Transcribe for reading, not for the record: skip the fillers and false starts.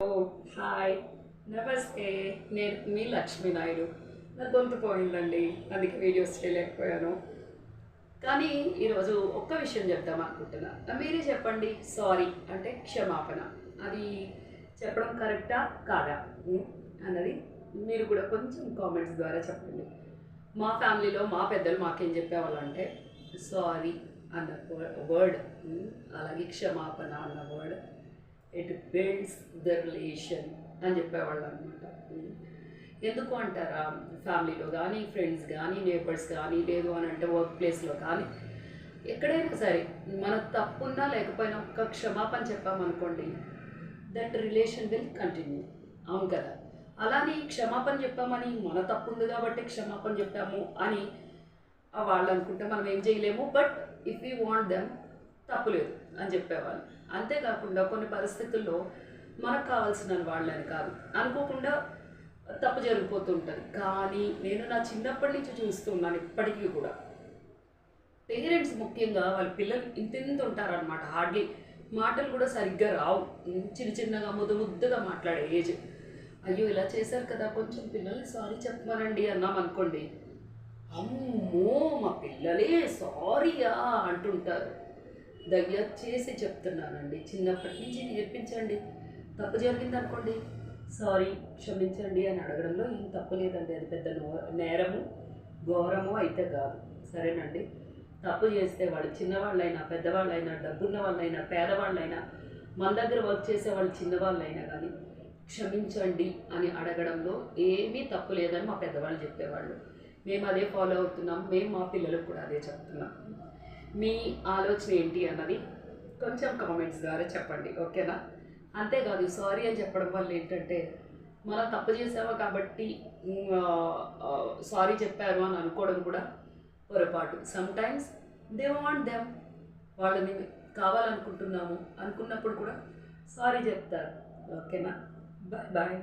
Hi, నమస్తే. నేను మీ లక్ష్మీ నాయుడు. నా గొంతు పోయిందండి, అందుకే వీడియోస్ చేయలేకపోయాను. కానీ ఈరోజు ఒక్క విషయం చెప్దాం అనుకుంటున్నా. మీరే చెప్పండి, సారీ అంటే క్షమాపణ, అది చెప్పడం కరెక్టా కాదా అన్నది మీరు కూడా కొంచెం కామెంట్స్ ద్వారా చెప్పండి. మా ఫ్యామిలీలో మా పెద్దలు మాకేం చెప్పేవాళ్ళు అంటే, సారీ అన్న వర్డ్, అలాగే క్షమాపణ అన్న word, it builds the relation అని చెప్పేవాళ్ళు అనమాట. ఎందుకు అంటారా, ఫ్యామిలీలో కానీ, ఫ్రెండ్స్ కానీ, నేబర్స్ కానీ, లేదు అని అంటే వర్క్ ప్లేస్లో కానీ, ఎక్కడైనా సరే మన తప్పున్నా లేకపోయినా ఒక్క క్షమాపణ చెప్పామనుకోండి, దట్ రిలేషన్ విల్ కంటిన్యూ. అవును కదా. అలానే క్షమాపణ చెప్పామని మన తప్పు ఉంది కాబట్టి క్షమాపణ చెప్పాము అని వాళ్ళు అనుకుంటే మనం ఏం చేయలేము. But if you want them, తప్పులేదు అని చెప్పేవాళ్ళు. అంతేకాకుండా కొన్ని పరిస్థితుల్లో మనకు కావాల్సిన వాళ్ళని కాదు అనుకోకుండా తప్పు జరిగిపోతుంటుంది. కానీ నేను నా చిన్నప్పటి నుంచి చూస్తున్నాను, ఇప్పటికీ కూడా పేరెంట్స్ ముఖ్యంగా వాళ్ళ పిల్లలు ఇంత ఉంటారనమాట. హార్డ్లీ మాటలు కూడా సరిగ్గా రావు, చిన్నగా ముద్దుగా మాట్లాడే ఏజ్. అయ్యో ఇలా చేశారు కదా, కొంచెం పిల్లల్ని సారీ చెప్పమనండి అన్నాం అనుకోండి, అమ్మో మా పిల్లలే సారీయా అంటుంటారు. దయచేసి చెప్తున్నానండి, చిన్నప్పటి నుంచి నేర్పించండి. తప్పు జరిగింది అనుకోండి, సారీ క్షమించండి అని అడగడంలో ఏం తప్పు లేదండి. అది పెద్ద నేరము ఘోరము అయితే కాదు, సరేనండి. తప్పు చేస్తే వాళ్ళు చిన్నవాళ్ళైనా పెద్దవాళ్ళైనా, డబ్బున్న వాళ్ళైనా పేదవాళ్ళైనా, మన దగ్గర వర్క్ చేసే వాళ్ళు చిన్నవాళ్ళైనా కానీ క్షమించండి అని అడగడంలో ఏమీ తప్పు లేదని మా పెద్దవాళ్ళు చెప్పేవాళ్ళు. మేము అదే ఫాలో అవుతున్నాం. మేము మా పిల్లలకు కూడా అదే చెప్తున్నాం. మీ ఆలోచన ఏంటి అన్నది కొంచెం కామెంట్స్ ద్వారా చెప్పండి, ఓకేనా? అంతేకాదు, సారీ అని చెప్పడం వల్ల ఏంటంటే, మనం తప్పు చేసామా కాబట్టి సారీ చెప్పారు అని అనుకోవడం కూడా పొరపాటు. సమ్టైమ్స్ దే వాంట్ దెమ్, వాళ్ళని కావాలనుకుంటున్నాము అనుకున్నప్పుడు కూడా సారీ చెప్తారు, ఓకేనా? Bye bye.